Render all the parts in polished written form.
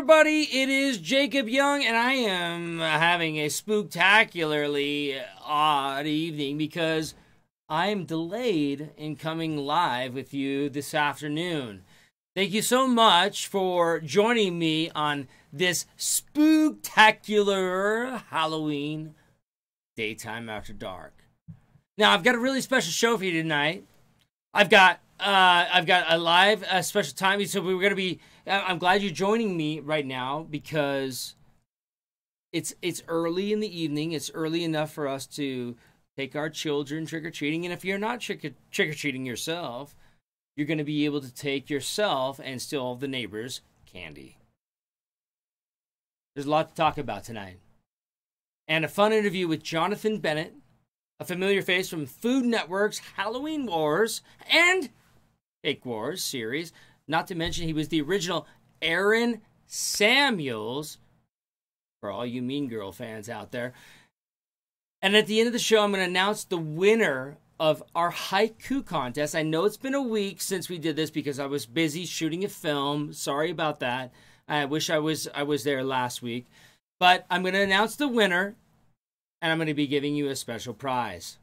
everybody, it is Jacob Young, and I am having a spooktacularly odd evening because I'm delayed in coming live with you this afternoon. Thank you so much for joining me on this spooktacular Halloween daytime after dark. Now, I've got a really special show for you tonight. I've got a live special time, so we're going to be. I'm glad you're joining me right now because it's early in the evening. It's early enough for us to take our children trick-or-treating, and if you're not trick-or-treating yourself, you're going to be able to take yourself and steal all the neighbors' candy. There's a lot to talk about tonight, and a fun interview with Jonathan Bennett, a familiar face from Food Network's Halloween Wars and Fake Wars series. Not to mention, he was the original Aaron Samuels, for all you Mean Girl fans out there. And at the end of the show, I'm going to announce the winner of our Haiku contest. I know it's been a week since we did this because I was busy shooting a film. Sorry about that. I wish I was there last week. But I'm going to announce the winner, and I'm going to be giving you a special prize.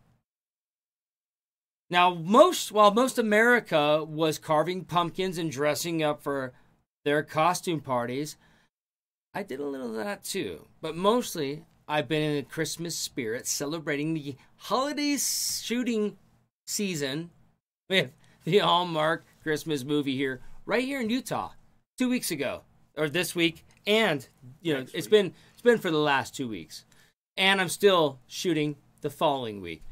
Now, while most America was carving pumpkins and dressing up for their costume parties, I did a little of that too. But mostly, I've been in the Christmas spirit, celebrating the holiday shooting season with the Hallmark Christmas movie right here in Utah, 2 weeks ago, or this week, and it's been for the last 2 weeks, and I'm still shooting the following week.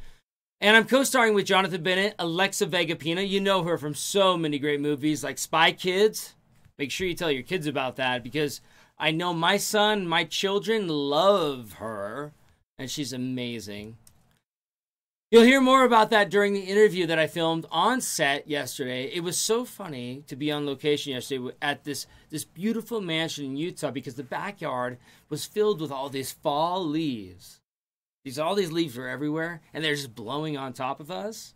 And I'm co-starring with Jonathan Bennett, Alexa Vega-Pina. You know her from so many great movies like Spy Kids. Make sure you tell your kids about that because I know my son, my children love her, and she's amazing. You'll hear more about that during the interview that I filmed on set yesterday. It was so funny to be on location yesterday at this beautiful mansion in Utah because the backyard was filled with all these fall leaves. All these leaves were everywhere, and they're just blowing on top of us.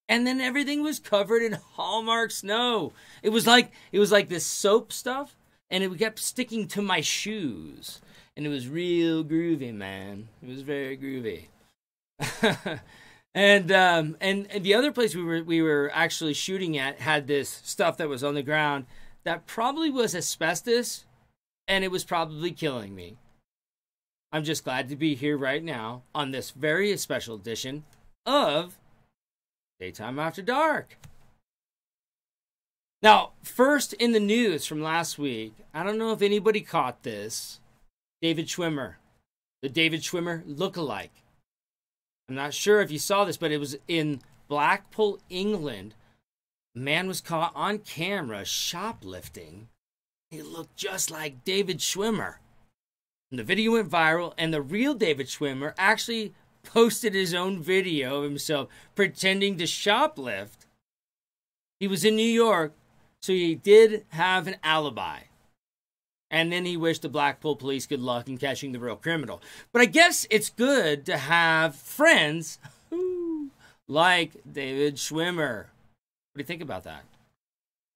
And then everything was covered in Hallmark snow. It was like this soap stuff, and it kept sticking to my shoes. And it was real groovy, man. It was very groovy. and the other place we were actually shooting at had this stuff that was on the ground that probably was asbestos, and it was probably killing me. I'm just glad to be here right now on this very special edition of Daytime After Dark. Now, first in the news from last week, I don't know if anybody caught this, David Schwimmer, the David Schwimmer lookalike. I'm not sure if you saw this, but it was in Blackpool, England. A man was caught on camera shoplifting. He looked just like David Schwimmer. And the video went viral, and the real David Schwimmer actually posted his own video of himself pretending to shoplift. He was in New York, so he did have an alibi. And then he wished the Blackpool police good luck in catching the real criminal. But I guess it's good to have friends like David Schwimmer. What do you think about that?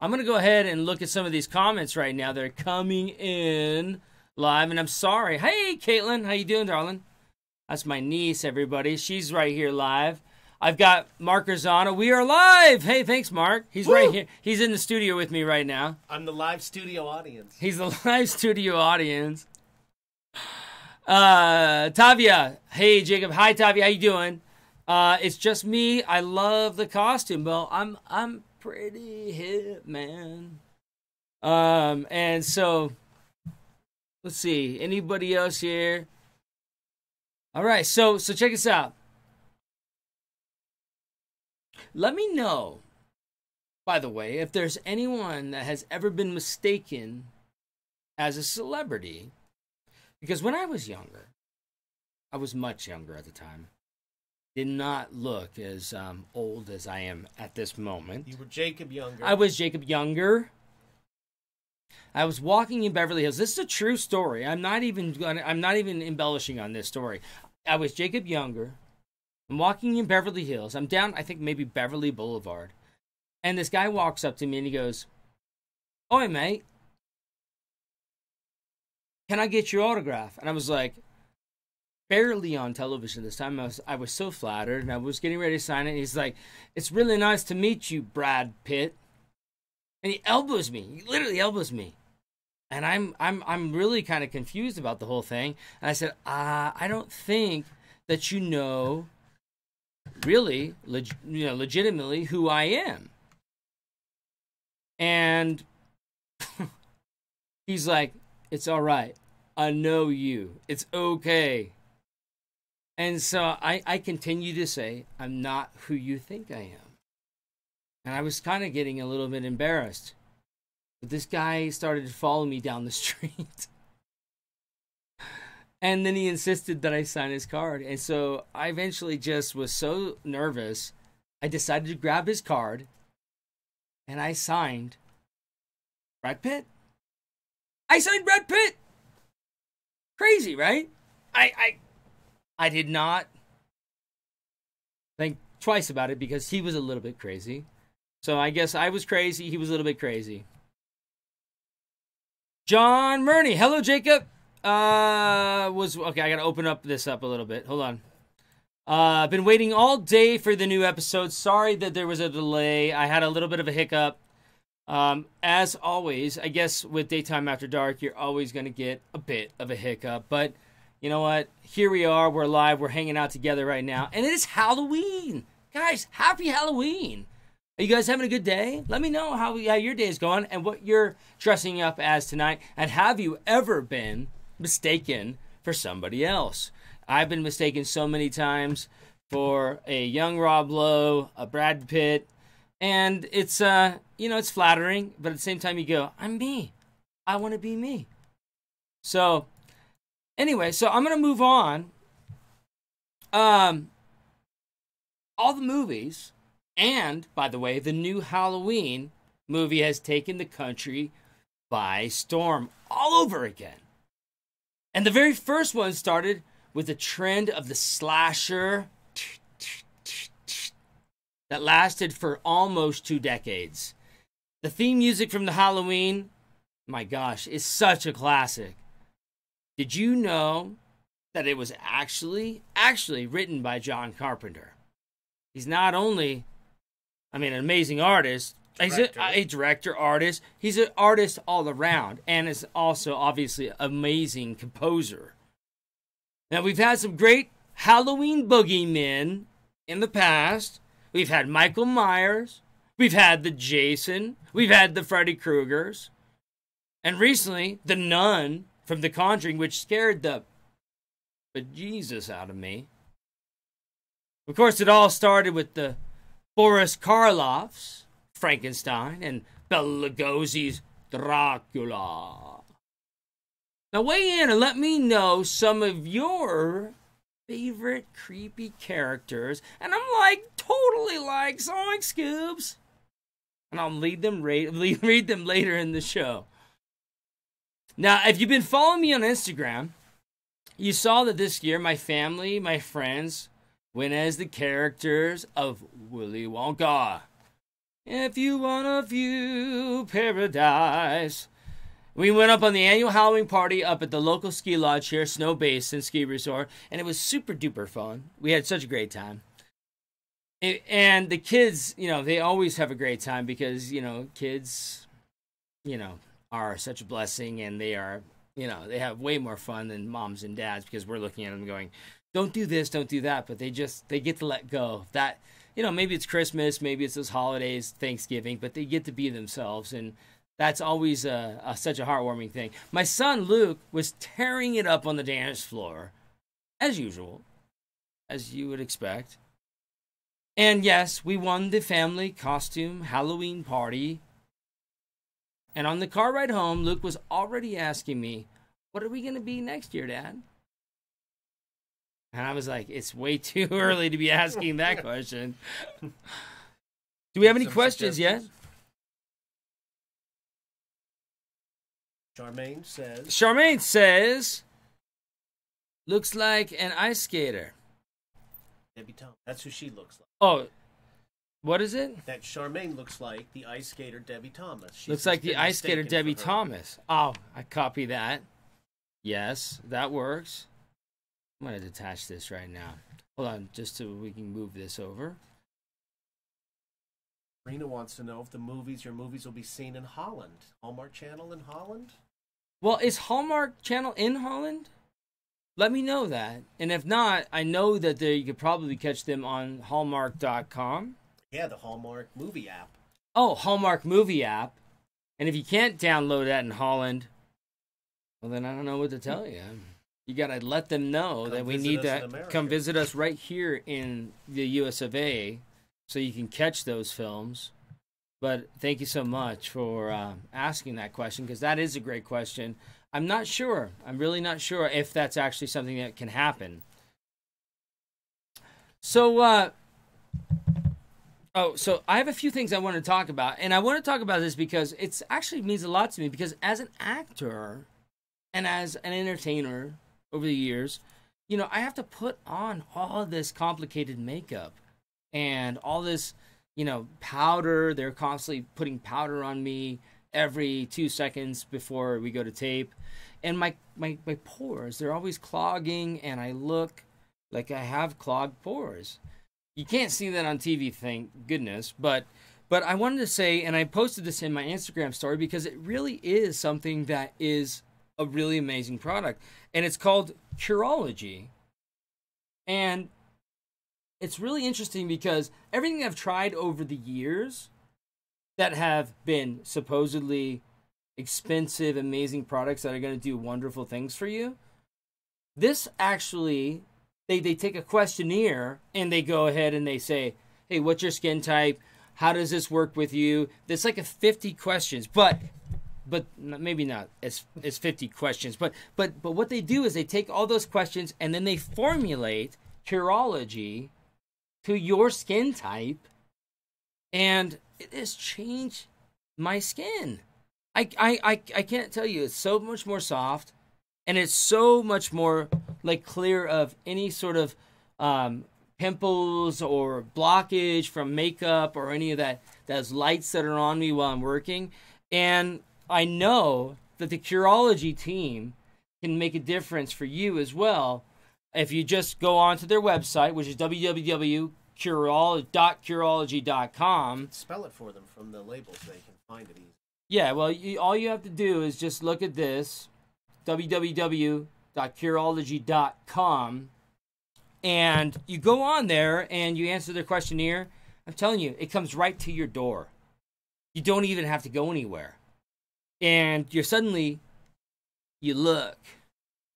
I'm going to go ahead and look at some of these comments right now. They're coming in live, and I'm sorry. Hey, Caitlin, how you doing, darling? That's my niece, everybody. She's right here live. I've got Mark Garzano. We are live. Hey, thanks, Mark. He's right here. He's in the studio with me right now. I'm the live studio audience. He's the live studio audience. Tavia. Hey, Jacob. Hi, Tavia. How you doing? It's just me. I love the costume. Well, I'm pretty hip, man. And so let's see. Anybody else here? All right. So check this out. Let me know, by the way, if there's anyone that has ever been mistaken as a celebrity. Because when I was younger, I was much younger at the time, did not look as old as I am at this moment. You were Jacob Younger. I was Jacob Younger. I was walking in Beverly Hills. This is a true story. I'm not even embellishing on this story. I was Jacob Younger. I'm walking in Beverly Hills. I'm down, I think maybe Beverly Boulevard. And this guy walks up to me and he goes, "Oi, mate, can I get your autograph? And I was like, barely on television this time. I was so flattered, and I was getting ready to sign it. And he's like, it's really nice to meet you, Brad Pitt. And he elbows me. He literally elbows me. And I'm really kind of confused about the whole thing. And I said, I don't think that you know really, legitimately who I am. And he's like, it's all right. I know you. It's okay. And so I continue to say, I'm not who you think I am. And I was kind of getting a little bit embarrassed. But this guy started to follow me down the street. And then he insisted that I sign his card. And so I eventually just was so nervous, I decided to grab his card. And I signed Brad Pitt. I signed Brad Pitt! Crazy, right? I did not think twice about it because he was a little bit crazy. So I guess I was crazy. He was a little bit crazy. John Murney. Hello, Jacob. Okay, I got to open this up a little bit. Hold on. I've been waiting all day for the new episode. Sorry that there was a delay. I had a little bit of a hiccup. As always, I guess with Daytime After Dark, you're always going to get a bit of a hiccup. But you know what? Here we are. We're live. We're hanging out together right now. And it is Halloween. Guys, happy Halloween. Are you guys having a good day? Let me know how your day is going and what you're dressing up as tonight. And have you ever been mistaken for somebody else? I've been mistaken so many times for a young Rob Lowe, a Brad Pitt. And it's, it's flattering. But at the same time, you go, I'm me. I want to be me. So, anyway, I'm going to move on. All the movies, and, by the way, the new Halloween movie has taken the country by storm all over again. And the very first one started with the trend of the slasher that lasted for almost 2 decades. The theme music from the Halloween, my gosh, is such a classic. Did you know that it was actually written by John Carpenter? He's not only, an amazing artist. He's a director, artist. He's an artist all around, and is also obviously an amazing composer. Now, we've had some great Halloween boogeymen in the past. We've had Michael Myers. We've had the Jason. We've had the Freddy Kruegers. And recently, the Nun from The Conjuring, which scared the bejesus out of me. Of course, it all started with the Boris Karloff's Frankenstein and Bela Lugosi's Dracula. Now weigh in and let me know some of your favorite creepy characters. And I'm totally Sonic Scoobs. And I'll read them later in the show. Now, if you've been following me on Instagram, you saw that this year my family, my friends, went as the characters of Willy Wonka. If you want a view paradise. We went up on the annual Halloween party up at the local ski lodge here, Snow Basin Ski Resort, and it was super duper fun. We had such a great time. And the kids, they always have a great time because, kids, are such a blessing, and they are, they have way more fun than moms and dads because we're looking at them going, don't do this, don't do that. But they get to let go. That, maybe it's Christmas, maybe it's those holidays, Thanksgiving, but they get to be themselves. And that's always such a heartwarming thing. My son, Luke, was tearing it up on the dance floor, as usual, as you would expect. And yes, we won the family costume Halloween party. And on the car ride home, Luke was already asking me, what are we going to be next year, Dad? And I was like, it's way too early to be asking that question. Do we have any questions yet? Charmaine says, looks like an ice skater. Debbie Thomas. That's who she looks like. Oh, what is it? That Charmaine looks like the ice skater Debbie Thomas. Looks like the ice skater Debbie Thomas. Oh, I copy that. Yes, that works. I'm going to detach this right now. Hold on, just so we can move this over. Rena wants to know if your movies will be seen in Holland. Hallmark Channel in Holland? Well, is Hallmark Channel in Holland? Let me know that. And if not, I know that you could probably catch them on Hallmark.com. Yeah, the Hallmark movie app. Oh, Hallmark movie app. And if you can't download that in Holland, well, then I don't know what to tell you. You got to let them know that we need to come visit us right here in the US of A so you can catch those films. But thank you so much for asking that question, because that is a great question. I'm not sure. I'm really not sure if that's actually something that can happen. So, so I have a few things I want to talk about. And I want to talk about this because it actually means a lot to me, because as an actor and as an entertainer over the years, you know, I have to put on all this complicated makeup and all this, you know, powder. They're constantly putting powder on me every 2 seconds before we go to tape. And my pores, they're always clogging, and I look like I have clogged pores. You can't see that on TV, thank goodness. But I wanted to say, and I posted this in my Instagram story, because it really is something that is a really amazing product. And it's called Curology. And it's really interesting because everything I've tried over the years that have been supposedly expensive, amazing products that are going to do wonderful things for you, this actually, they take a questionnaire and they go ahead and they say, hey, what's your skin type? How does this work with you? There's like 50 questions, but maybe not as 50 questions. But what they do is they take all those questions and then they formulate Curology to your skin type, and it has changed my skin. I can't tell you, it's so much more soft, and it's so much more like clear of any sort of pimples or blockage from makeup or any of that, those lights that are on me while I'm working. And I know that the Curology team can make a difference for you as well. If you just go onto their website, which is www.curology.com. Spell it for them from the labels. They can find it easy. Yeah, well, all you have to do is just look at this, www.curology.com, and you go on there and you answer their questionnaire. I'm telling you, it comes right to your door. You don't even have to go anywhere. And you look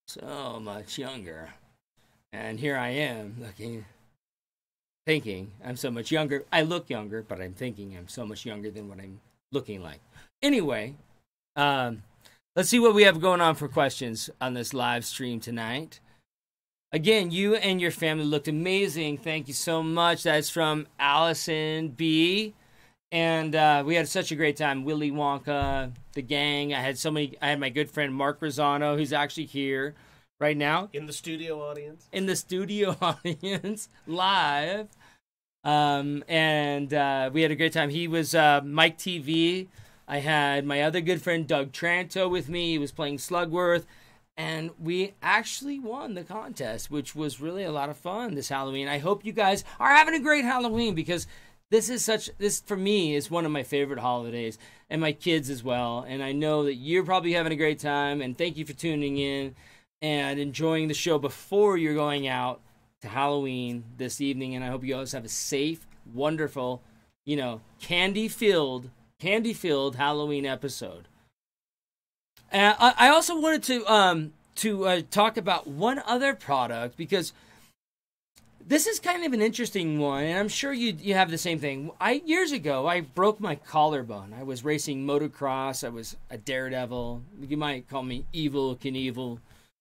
so much younger. And here I am thinking I'm so much younger. I look younger, but I'm thinking I'm so much younger than what I'm looking like. Anyway, let's see what we have going on for questions on this live stream tonight. Again, you and your family looked amazing. Thank you so much. That's from Allison B. And we had such a great time. Willy Wonka, the gang. I had my good friend Mark Rosano, who's actually here right now. In the studio audience? In the studio audience, live. And we had a great time. He was Mike TV. I had my other good friend Doug Tranto with me. He was playing Slugworth. And we actually won the contest, which was really a lot of fun this Halloween. I hope you guys are having a great Halloween, because this for me is one of my favorite holidays, and my kids as well. And I know that you're probably having a great time, and thank you for tuning in and enjoying the show before you're going out to Halloween this evening. And I hope you guys have a safe, wonderful, candy-filled Halloween episode. I also wanted to talk about one other product, because this is kind of an interesting one, and I'm sure you have the same thing. Years ago, I broke my collarbone. I was racing motocross. I was a daredevil. You might call me Evel Knievel.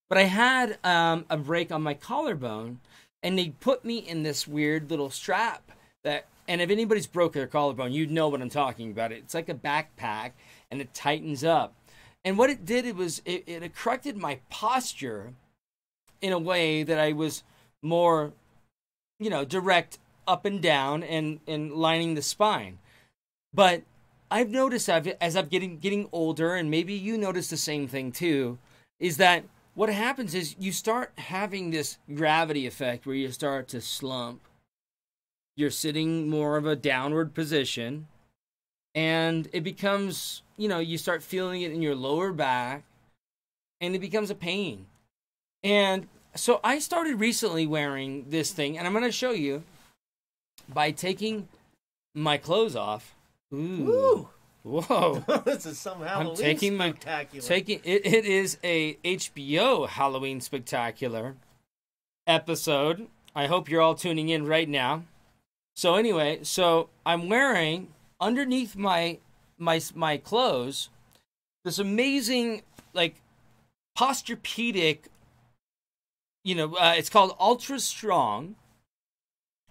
But I had a break on my collarbone, and they put me in this weird little strap and if anybody's broke their collarbone, you'd know what I'm talking about. It's like a backpack, and it tightens up. And what it did, it corrected my posture in a way that I was more, direct up and down and lining the spine. But I've noticed as I'm getting older, and maybe you notice the same thing too, is that what happens is you start having this gravity effect where you start to slump. You're sitting more of a downward position, and it becomes, you start feeling it in your lower back, and it becomes a pain. And so I started recently wearing this thing, and I'm going to show you by taking my clothes off. Ooh. Whoa. This is some Halloween spectacular. It is a HBO Halloween spectacular episode. I hope you're all tuning in right now. So anyway, I'm wearing underneath my clothes this amazing Posturepedic, it's called Ultra Strong.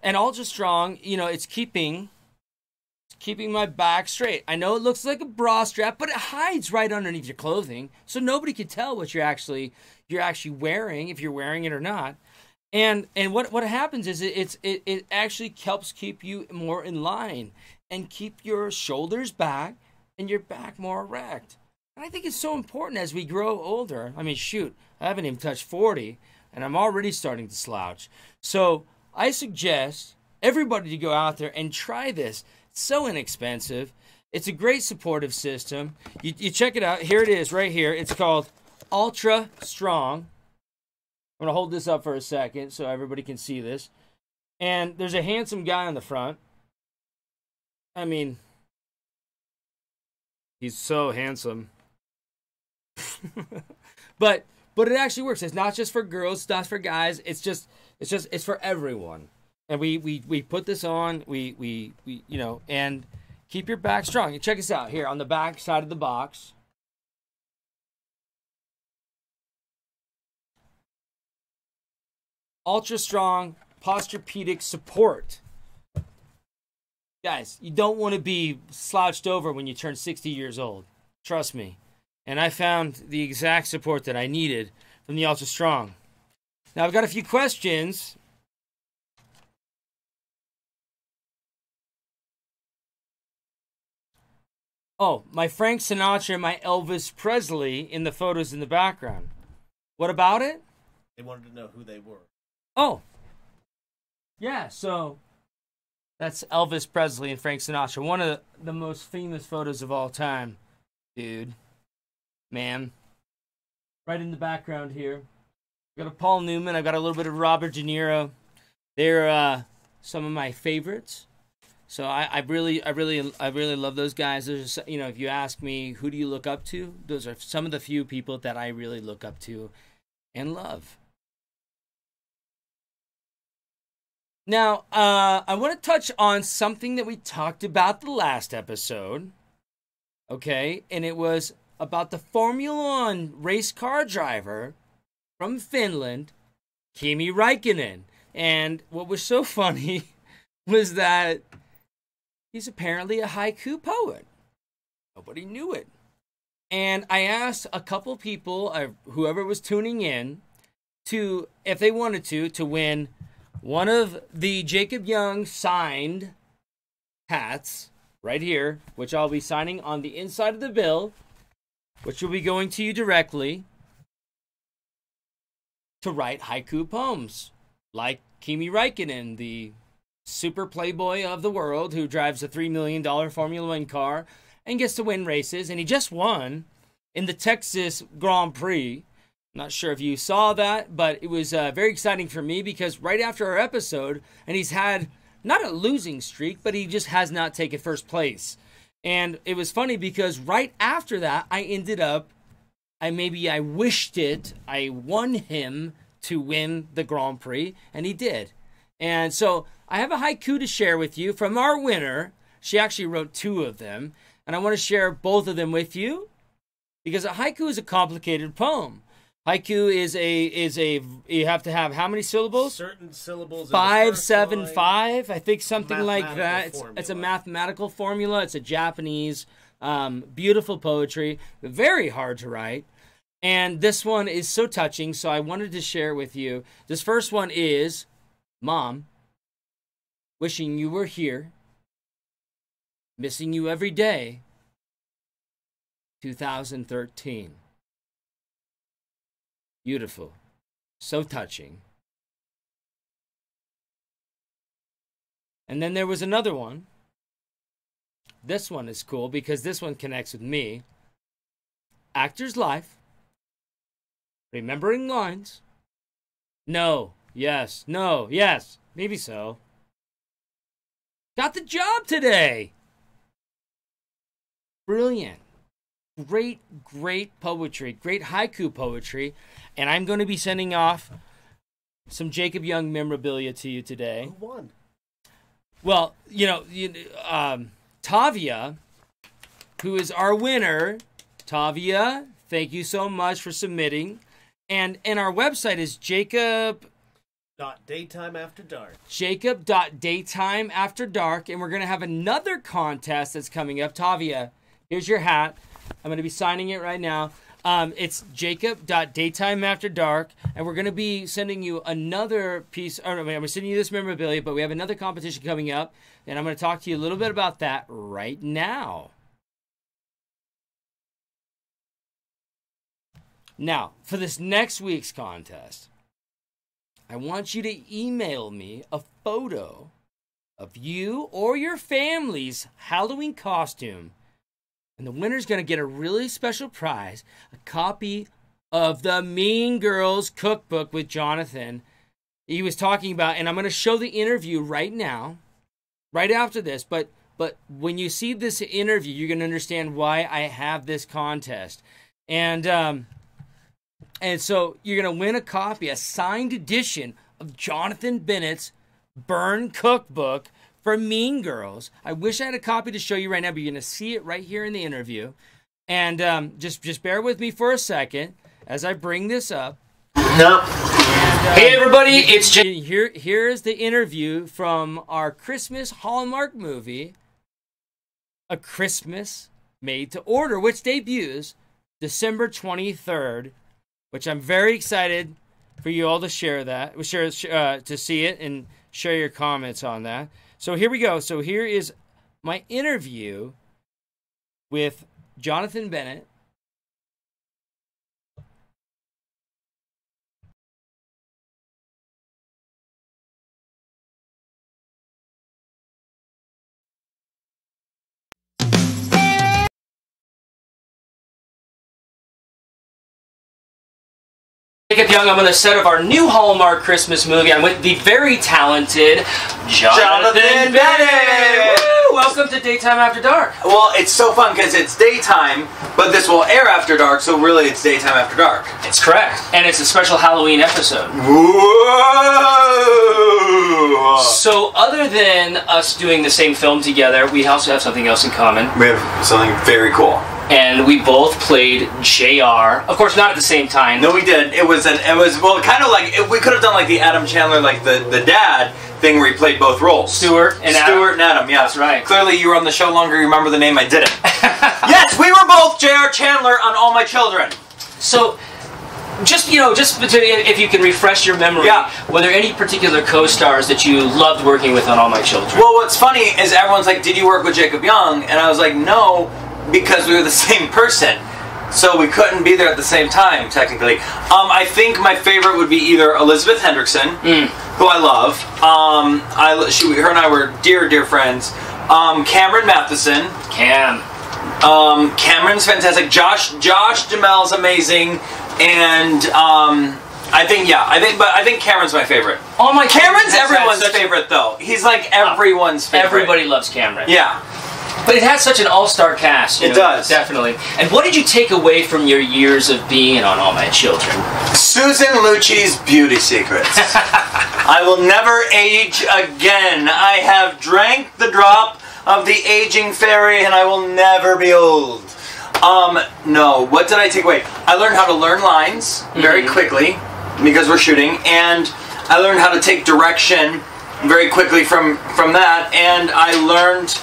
And Ultra Strong, it's keeping my back straight. I know it looks like a bra strap, but it hides right underneath your clothing, so nobody can tell what you're actually wearing, if you're wearing it or not. And what happens is it actually helps keep you more in line and keep your shoulders back and your back more erect. And I think it's so important as we grow older. I mean, shoot, I haven't even touched 40, and I'm already starting to slouch. So I suggest everybody to go out there and try this. It's so inexpensive. It's a great supportive system. You check it out. Here it is right here. It's called Ultra Strong. I'm going to hold this up for a second so everybody can see this. And there's a handsome guy on the front. I mean, he's so handsome. But it actually works. It's not just for girls, it's not for guys. It's for everyone. And we put this on, we and keep your back strong. And check this out here on the back side of the box. Ultra Strong Posturepedic Support. Guys, you don't want to be slouched over when you turn 60 years old. Trust me. And I found the exact support that I needed from the Ultra Strong. Now, I've got a few questions. Oh, my Frank Sinatra and my Elvis Presley in the photos in the background. What about it? They wanted to know who they were. Oh. Yeah, so that's Elvis Presley and Frank Sinatra. One of the most famous photos of all time, dude. Man. Right in the background here. I've got a Paul Newman. I've got a little bit of Robert De Niro. They're some of my favorites. So I really love those guys. There's, if you ask me, who do you look up to? Those are some of the few people that I really look up to and love. Now, I want to touch on something that we talked about the last episode. Okay, and it was about the Formula One race car driver from Finland, Kimi Räikkönen. And what was so funny was that he's apparently a haiku poet. Nobody knew it. And I asked a couple people, whoever was tuning in, if they wanted to win one of the Jacob Young signed hats right here, which I'll be signing on the inside of the bill, which will be going to you directly, to write haiku poems like Kimi Räikkönen, the super playboy of the world who drives a $3 million Formula One car and gets to win races. And he just won in the Texas Grand Prix. I'm not sure if you saw that, but it was very exciting for me because right after our episode, and he's had not a losing streak, but he just has not taken first place. And it was funny because right after that, I wished it. I won him to win the Grand Prix, and he did. And so I have a haiku to share with you from our winner. She actually wrote 2 of them, and I want to share both of them with you because a haiku is a complicated poem. Haiku is you have to have how many syllables? Certain syllables. 5, 7, 5. I think something like that. It's a mathematical formula. It's a Japanese, beautiful poetry, very hard to write. And this one is so touching, so I wanted to share with you. This first one is, Mom, wishing you were here, missing you every day, 2013. Beautiful. So touching. And then there was another one. This one is cool because this one connects with me. Actor's life. Remembering lines. No. Yes. No. Yes. Maybe so. Got the job today. Brilliant. Great, great poetry. Great haiku poetry. And I'm going to be sending off some Jacob Young memorabilia to you today. Who won? Well, Tavia, who is our winner. Tavia, thank you so much for submitting. And our website is Daytimeafterdark. Jacob.daytimeafterdark. And we're going to have another contest that's coming up. Tavia, here's your hat. I'm going to be signing it right now. It's Jacob.daytimeafterdark. And we're going to be sending you another piece. I'm going to send you this memorabilia, but we have another competition coming up. And I'm going to talk to you a little bit about that right now. Now, for this next week's contest, I want you to email me a photo of you or your family's Halloween costume. And the winner's going to get a really special prize, a copy of the Mean Girls cookbook with Jonathan. He was talking about, and I'm going to show the interview right now, right after this. But when you see this interview, you're going to understand why I have this contest. And so you're going to win a copy, a signed edition of Jonathan Bennett's Burn Cookbook for Mean Girls. I wish I had a copy to show you right now, but you're going to see it right here in the interview. And just bear with me for a second as I bring this up. No. Hey everybody, it's Here is the interview from our Christmas Hallmark movie, A Christmas Made to Order, which debuts December 23rd. Which I'm very excited for you all to share that, to see it and share your comments on that. So here we go. So here is my interview with Jonathan Bennett. Jacob Young. I'm on the set of our new Hallmark Christmas movie. I'm with the very talented Jonathan Bennett. Woo! Welcome to Daytime After Dark. Well, it's so fun because it's daytime, but this will air after dark, so really it's Daytime After Dark. It's correct. And it's a special Halloween episode. Whoa! So other than us doing the same film together, we also have something else in common. We have something very cool. And we both played JR. Of course, not at the same time. No, we did. It was well, kind of like, we could have done like the Adam Chandler, like the dad thing where he played both roles. Stuart and Adam, yeah. That's right. Clearly you were on the show longer, you remember the name, I didn't. Yes, we were both J.R. Chandler on All My Children. So, if you can refresh your memory, yeah. Were there any particular co-stars that you loved working with on All My Children? Well, what's funny is everyone's like, did you work with Jacob Young? And I was like, no, because we were the same person. So we couldn't be there at the same time, technically. I think my favorite would be either Elizabeth Hendrickson, who I love. Her and I were dear, dear friends. Cameron Matheson. Cameron's fantastic. Josh Duhamel's amazing. And I think Cameron's my favorite. Oh my! Cameron's everyone's favorite, though. He's like everyone's favorite. Everybody loves Cameron. Yeah. But it has such an all-star cast. It does. Definitely. And what did you take away from your years of being on All My Children? Susan Lucci's beauty secrets. I will never age again. I have drank the drop of the aging fairy and I will never be old. No. What did I take away? I learned how to learn lines very quickly because we're shooting, and I learned how to take direction very quickly from that, and I learned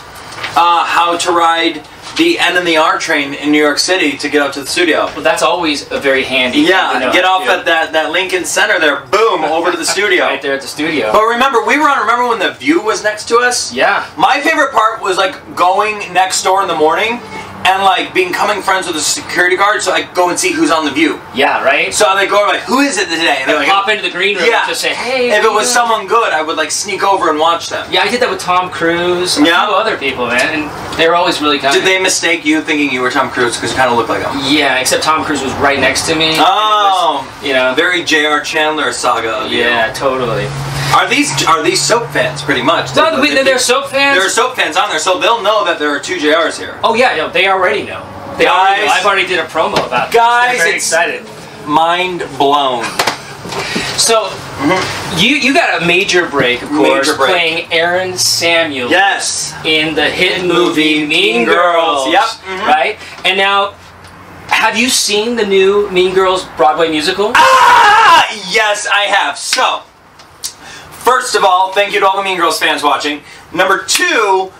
how to ride the N and the R train in New York City to get up to the studio. Well, that's always a very handy thing to know. Get off at that Lincoln Center there, boom, over to the studio. Right there at the studio. But remember when The View was next to us? Yeah. My favorite part was like going next door in the morning and like becoming friends with a security guard, so I go and see who's on The View. Yeah, right? So they go like, who is it today? And they're like, pop into the green room and just say, hey. If it was someone good, I would like sneak over and watch them. Yeah, I did that with Tom Cruise and a few other people, man, and they were always really kind. Did they mistake you thinking you were Tom Cruise because you kind of looked like him? Yeah, except Tom Cruise was right next to me. Oh, was, you know, very J.R. Chandler saga. Yeah, totally. Are these soap fans pretty much? No, they're soap fans. There are soap fans on there, so they'll know that there are 2 JRs here. Oh yeah, no, they already know. They already know. I've already did a promo about it. Guys, I'm very excited. Mind blown. So, you got a major break, of course, playing Aaron Samuels. Yes. In the hit movie Mean Girls. Yep. Right? And now, have you seen the new Mean Girls Broadway musical? Ah! Yes, I have. So, first of all, thank you to all the Mean Girls fans watching. Number 2,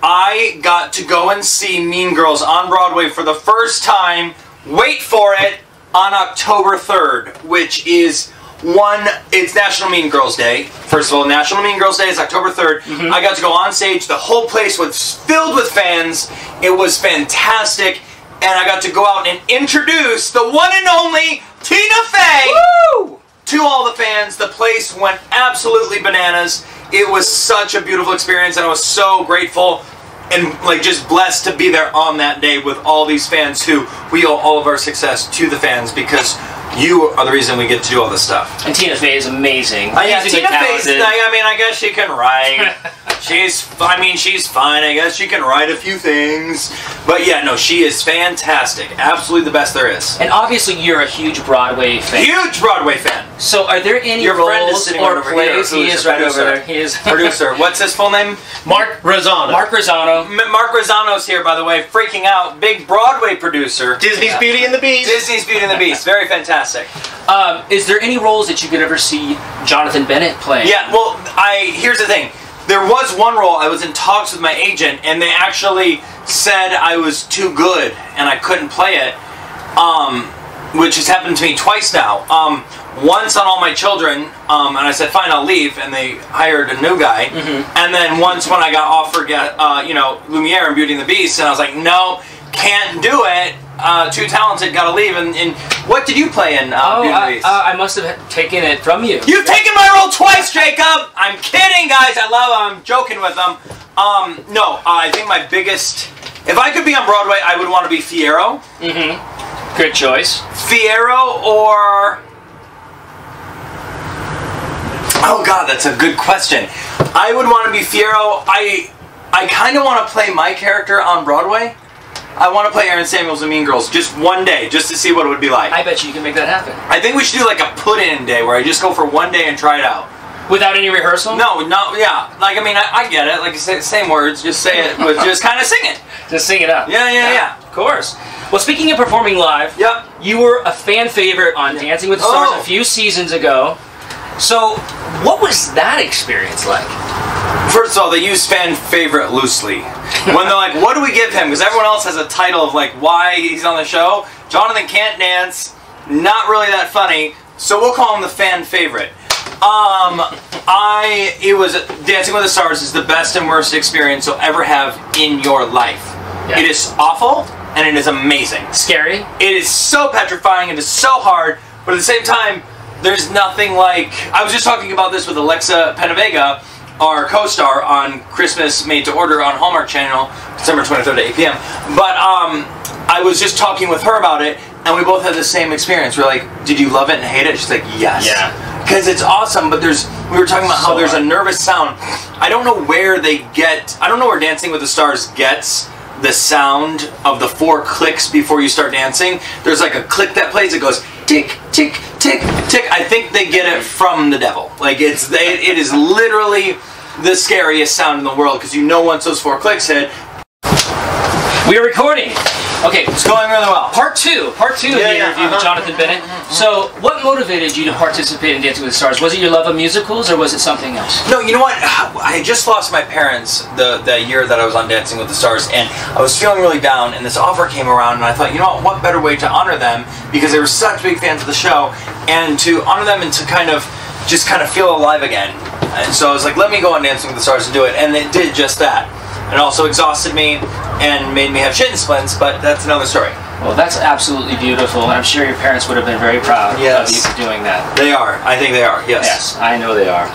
I got to go and see Mean Girls on Broadway for the first time, wait for it, on October 3rd, which is it's National Mean Girls Day. First of all, National Mean Girls Day is October 3rd. I got to go on stage. The whole place was filled with fans. It was fantastic. And I got to go out and introduce the one and only Tina Fey to all the fans. The place went absolutely bananas. It was such a beautiful experience, and I was so grateful and like just blessed to be there on that day with all these fans who we owe all of our success to the fans, because you are the reason we get to do all this stuff. And Tina Fey is amazing. Yeah, Tina Fey's, I mean, I guess she can write. she's fine. I guess she can write a few things. But yeah, no, she is fantastic. Absolutely the best there is. And obviously you're a huge Broadway fan. Huge Broadway fan. So are there any roles or plays? He is right over there. He is producer. What's his full name? Mark Razzano. Mark Razzano. Mark Razzano's here, by the way, freaking out. Big Broadway producer. Disney's Beauty and the Beast. Disney's Beauty and the Beast. Very fantastic. Is there any roles that you could ever see Jonathan Bennett playing? Yeah, well, here's the thing. There was one role, I was in talks with my agent, and they actually said I was too good and I couldn't play it, which has happened to me twice now. Once on All My Children, and I said, fine, I'll leave, and they hired a new guy. And then once when I got offered, Lumiere and Beauty and the Beast, and I was like, no, can't do it. Too talented, gotta leave. And what did you play in Beauty and the Beast? I must have taken it from you. You've taken my role twice, Jacob! I'm kidding, guys. I love them. I'm joking with them. No, I think my biggest... If I could be on Broadway, I would want to be Fiyero. Good choice. Fiyero or... Oh, God, that's a good question. I would want to be Fiyero. I kind of want to play my character on Broadway. I want to play Aaron Samuels in Mean Girls just one day, just to see what it would be like. I bet you can make that happen. I think we should do like a put-in day where I just go for one day and try it out. Without any rehearsal? No, yeah. Like, I mean, I get it. Like, same words, just say it, but just kind of sing it. Just sing it up. Yeah. Of course. Well, speaking of performing live, you were a fan favorite on Dancing with the Stars a few seasons ago. So, what was that experience like? First of all, they use fan favorite loosely. When they're like, what do we give him? Because everyone else has a title of like why he's on the show. Jonathan can't dance, not really that funny, so we'll call him the fan favorite. Dancing with the Stars is the best and worst experience you'll ever have in your life. Yeah. It is awful and it is amazing. Scary? It is so petrifying, it is so hard, but at the same time, there's nothing like... I was just talking about this with Alexa Penavega, our co-star on Christmas Made to Order on Hallmark Channel, December 23rd at 8 p.m. But I was just talking with her about it, and we both had the same experience. We're like, did you love it and hate it? She's like, yes. Yeah. Because it's awesome, but we were talking about how there's a nervous sound. I don't know where Dancing with the Stars gets the sound of the 4 clicks before you start dancing. There's like a click that plays, it goes tick, tick, tick, tick. I think they get it from the devil. Like it is literally the scariest sound in the world, because you know once those 4 clicks hit. We are recording. Okay, it's going really well. Part two of the interview with Jonathan Bennett. So, what motivated you to participate in Dancing with the Stars? Was it your love of musicals, or was it something else? No, you know what? I had just lost my parents the year that I was on Dancing with the Stars, and I was feeling really down, and this offer came around, and I thought, you know what better way to honor them, because they were such big fans of the show, and to honor them and to kind of feel alive again. And so I was like, let me go on Dancing with the Stars and do it, and it did just that. It also exhausted me and made me have shin splints, but that's another story. Well, that's absolutely beautiful, and I'm sure your parents would have been very proud of you for doing that. They are. I think they are, yes. Yes, I know they are.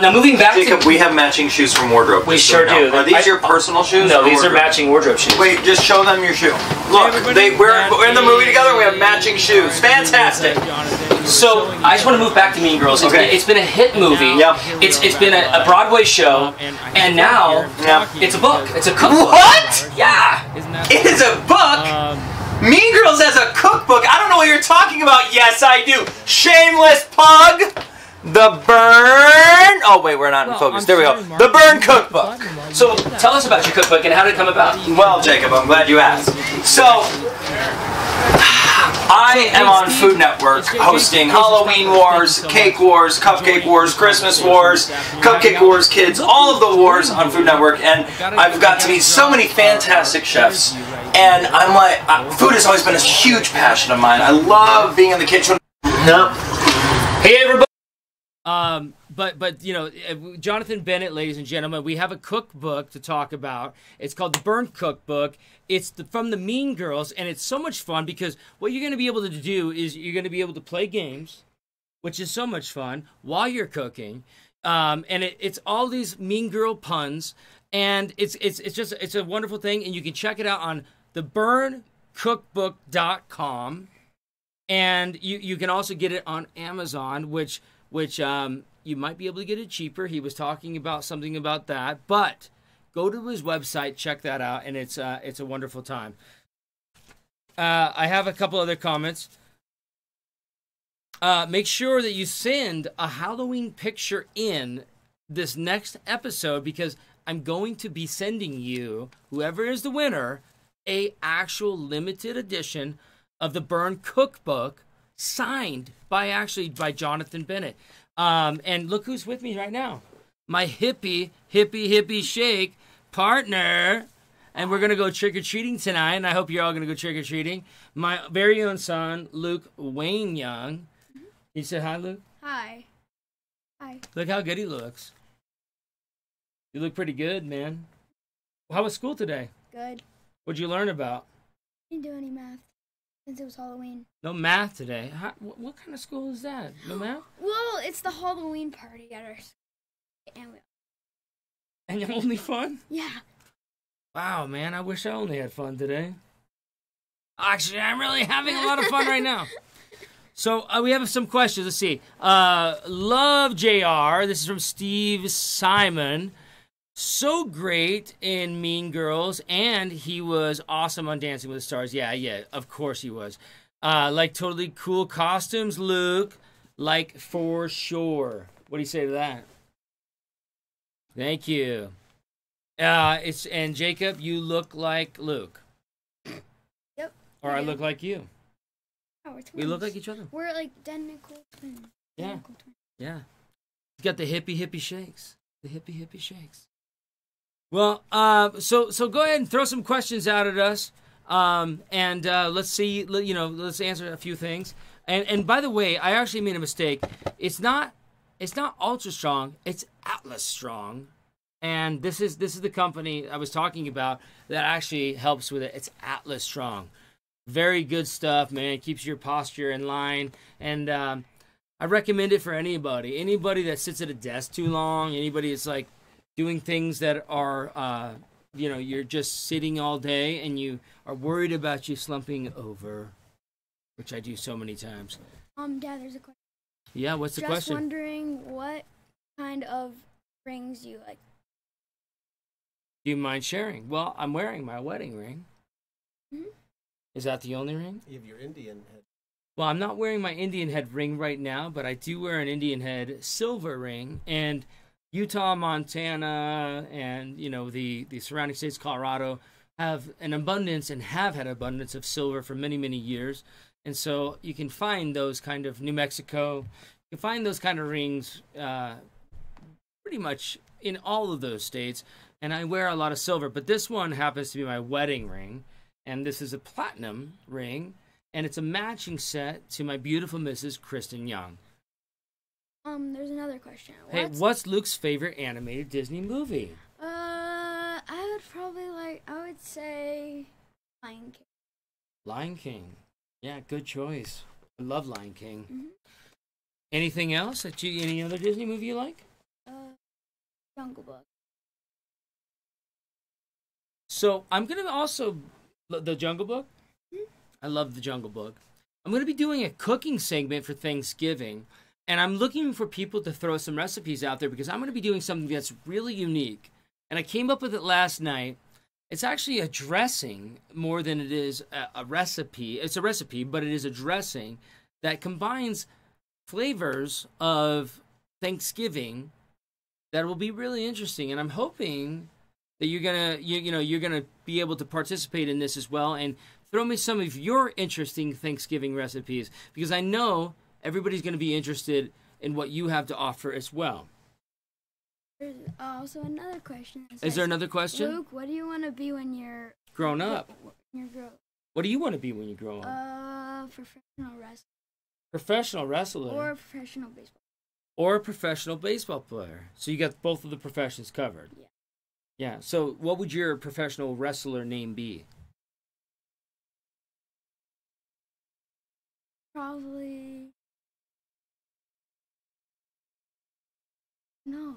Now, moving back Jacob, we have matching shoes from wardrobe. We sure do. Are these your personal shoes? No, these are matching wardrobe shoes. Wait, just show them your shoe. Look, we're in the movie together, we have matching shoes. Fantastic. So, I just want to move back to Mean Girls. It's been a hit movie. Yep. It's been a Broadway show, and now it's a book. It's a cookbook. What? Yeah. It is a book? Mean Girls has a cookbook? I don't know what you're talking about. Yes, I do. Shameless pug. The Burn... Oh, wait, we're not in focus. There we go. The Burn Cookbook. So, tell us about your cookbook and how did it come about? Well, Jacob, I'm glad you asked. So, I am on Food Network hosting Halloween Wars, Cake Wars, Cupcake Wars, Christmas Wars, Cupcake Wars Kids, all of the wars on Food Network, and I've got to meet so many fantastic chefs, and I'm like, food has always been a huge passion of mine. I love being in the kitchen. Hey, everybody. But you know, Jonathan Bennett, ladies and gentlemen, we have a cookbook to talk about. It's called the Burnt Cookbook. It's from the Mean Girls, and it's so much fun because what you're going to be able to do is you're going to be able to play games, which is so much fun while you're cooking. And it's all these Mean Girl puns, and it's a wonderful thing, and you can check it out on theburncookbook.com, and you can also get it on Amazon, which you might be able to get it cheaper. He was talking about something about that, but go to his website, check that out, and it's a wonderful time. I have a couple other comments. Make sure that you send a Halloween picture in this next episode because I'm going to be sending you, whoever is the winner, a actual limited edition of the Burn Cookbook signed by Jonathan Bennett. And look who's with me right now. My hippie shake partner. And we're going to go trick-or-treating tonight, and I hope you're all going to go trick-or-treating. My very own son, Luke Wayne Young. You say hi, Luke? Hi. Hi. Look how good he looks. You look pretty good, man. How was school today? Good. What'd you learn about? Didn't do any math since it was Halloween. No math today. What kind of school is that? No math? Well, it's the Halloween party at our school. And only fun? Yeah. Wow, man, I wish I only had fun today. Actually, I'm really having a lot of fun right now. So, we have some questions. Let's see. Love JR. This is from Steve Simon. So great in Mean Girls, and he was awesome on Dancing with the Stars. Yeah, of course he was. Like totally cool costumes, Luke. Like for sure. What do you say to that? Thank you. And Jacob, you look like Luke. Yep. Or I look like you. Oh, we're twins. We look like each other. We're like identical twins. Yeah. Identical twins. Yeah. You got the hippie shakes. The hippie shakes. Well, so go ahead and throw some questions out at us, and let's see. Let's answer a few things. And by the way, I actually made a mistake. It's not Ultra Strong. It's Atlus Strong, and this is the company I was talking about that actually helps with it. It's Atlus Strong. Very good stuff, man. It keeps your posture in line, and I recommend it for anybody. Anybody that sits at a desk too long. Anybody that's like doing things that are, you're just sitting all day and you are worried about you slumping over, which I do so many times. Dad, there's a question. Yeah, what's the question? Just wondering what kind of rings you like. Do you mind sharing? Well, I'm wearing my wedding ring. Mm-hmm. Is that the only ring? You have your Indian head. Well, I'm not wearing my Indian head ring right now, but I do wear an Indian head silver ring, and Utah, Montana, and the surrounding states, Colorado, have an abundance and have had abundance of silver for many, many years. And so you can find those kind of New Mexico, you can find those kind of rings pretty much in all of those states. And I wear a lot of silver, but this one happens to be my wedding ring, and this is a platinum ring, and it's a matching set to my beautiful Mrs. Kristen Young. There's another question. What's Luke's favorite animated Disney movie? I I would say Lion King. Lion King. Yeah, good choice. I love Lion King. Mm-hmm. Anything else any other Disney movie you like? Jungle Book. So I'm gonna also the Jungle Book. Mm-hmm. I love the Jungle Book. I'm gonna be doing a cooking segment for Thanksgiving, and I'm looking for people to throw some recipes out there because I'm gonna be doing something that's really unique. And I came up with it last night. It's actually a dressing more than it is a recipe. It's a recipe, but it is a dressing that combines flavors of Thanksgiving that will be really interesting. And I'm hoping that you're gonna be able to participate in this as well and throw me some of your interesting Thanksgiving recipes because I know everybody's gonna be interested in what you have to offer as well. There's also another question. Is there another question? Luke, what do you want to be when you're grown up? What do you want to be when you grow up? Professional wrestler. Professional wrestler. Or a professional baseball. Or a professional baseball player. So you got both of the professions covered. Yeah. Yeah. So what would your professional wrestler name be? Probably. No.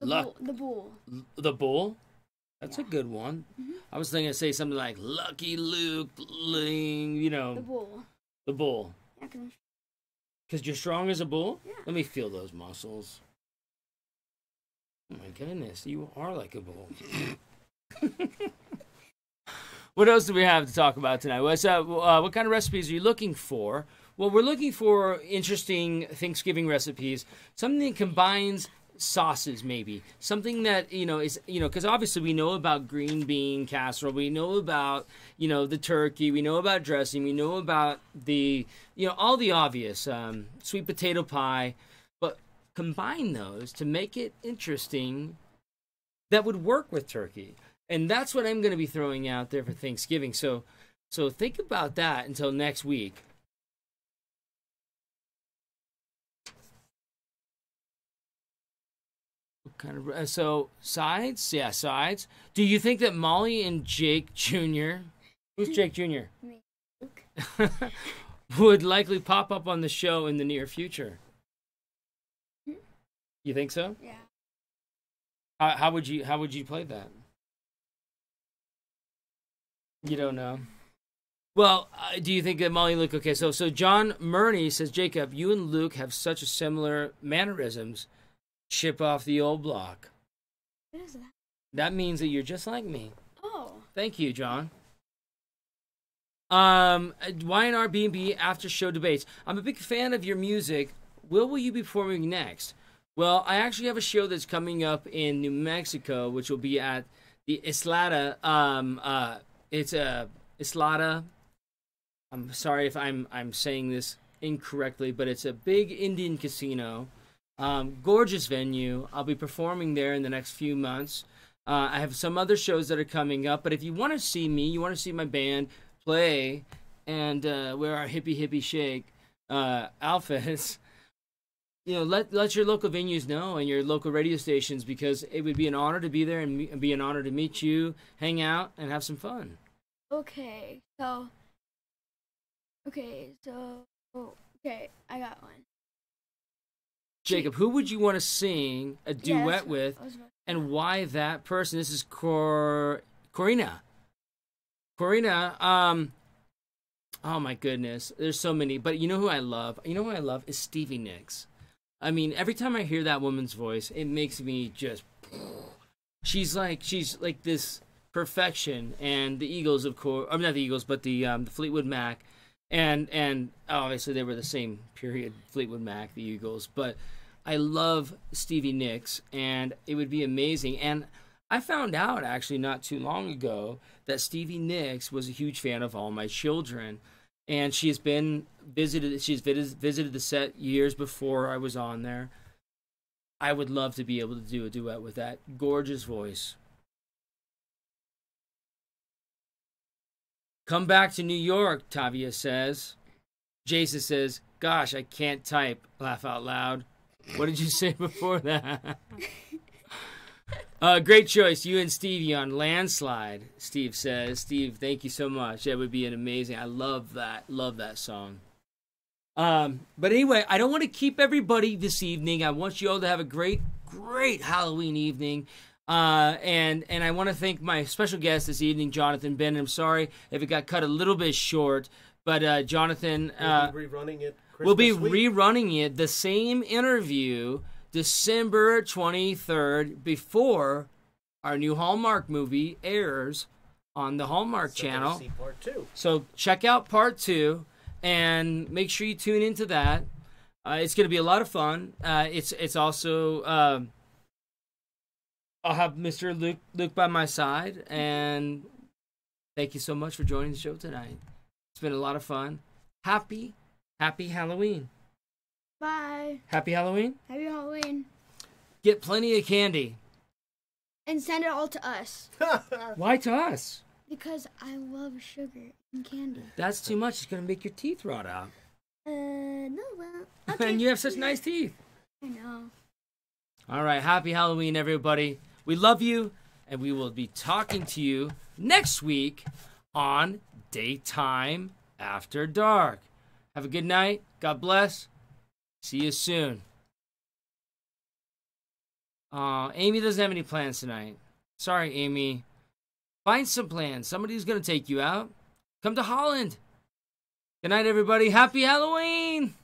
The Bull. The Bull? That's a good one. Mm-hmm. I was thinking to say something like Lucky Luke, you know. The Bull. The Bull. Yeah, because you're strong as a bull? Yeah. Let me feel those muscles. Oh my goodness, you are like a bull. What else do we have to talk about tonight? What kind of recipes are you looking for? Well, we're looking for interesting Thanksgiving recipes. Something that combines sauces, maybe. Something that, is, because obviously we know about green bean casserole. We know about, the turkey. We know about dressing. We know about the, all the obvious, sweet potato pie. But combine those to make it interesting that would work with turkey. And that's what I'm going to be throwing out there for Thanksgiving. So think about that until next week. Kind of sides? Yeah, sides. Do you think that Molly and Jake Jr. Who's Jake Jr.? Me. Luke. Would likely pop up on the show in the near future? You think so? Yeah. How would you play that? You don't know. Well, do you think that Molly and Luke? Okay, so John Murney says, Jacob, you and Luke have such a similar mannerisms. Chip off the old block. What is that? That means that you're just like me. Oh. Thank you, John. YNR B&B after show debates. I'm a big fan of your music. Will you be performing next? Well, I actually have a show that's coming up in New Mexico, which will be at the Isleta. It's a Isleta. I'm sorry if I'm saying this incorrectly, but it's a big Indian casino. Gorgeous venue. I'll be performing there in the next few months. I have some other shows that are coming up, but if you want to see me, you want to see my band play and wear our hippie shake outfits, let your local venues know and your local radio stations, because it would be an honor to be there and be an honor to meet you, hang out, and have some fun. Okay, I got one. Jacob, who would you want to sing a duet with, and why that person? This is Corina. Corina, oh my goodness, there's so many, but you know who I love? You know who I love is Stevie Nicks. I mean, every time I hear that woman's voice, it makes me just... She's like this perfection, and the Eagles, of course... I mean, not the Eagles, but the Fleetwood Mac, and obviously they were the same period, Fleetwood Mac, the Eagles, but I love Stevie Nicks, and it would be amazing. And I found out actually not too long ago that Stevie Nicks was a huge fan of All My Children, and she's visited the set years before I was on there. I would love to be able to do a duet with that gorgeous voice. Come back to New York, Tavia says. Jason says, gosh, I can't type. Laugh out loud. What did you say before that? Great choice. You and Stevie on Landslide, Steve says. Steve, thank you so much. That would be an amazing. I love that. Love that song. But anyway, I don't want to keep everybody this evening. I want you all to have a great Halloween evening. And I want to thank my special guest this evening, Jonathan Bennett. I'm sorry if it got cut a little bit short, but Jonathan... We'll be rerunning it, the same interview, December 23rd, before our new Hallmark movie airs on the Hallmark channel. See part 2. So check out part 2 and make sure you tune into that. It's going to be a lot of fun. It's also I'll have Mr. Luke by my side, and thank you so much for joining the show tonight. It's been a lot of fun. Happy Halloween. Bye. Happy Halloween. Happy Halloween. Get plenty of candy. And send it all to us. Why to us? Because I love sugar and candy. That's too much. It's going to make your teeth rot out. No, well. Okay. And you have such nice teeth. I know. All right. Happy Halloween, everybody. We love you, and we will be talking to you next week on Daytime After Dark. Have a good night. God bless. See you soon. Amy doesn't have any plans tonight. Sorry, Amy. Find some plans. Somebody's going to take you out. Come to Holland. Good night, everybody. Happy Halloween.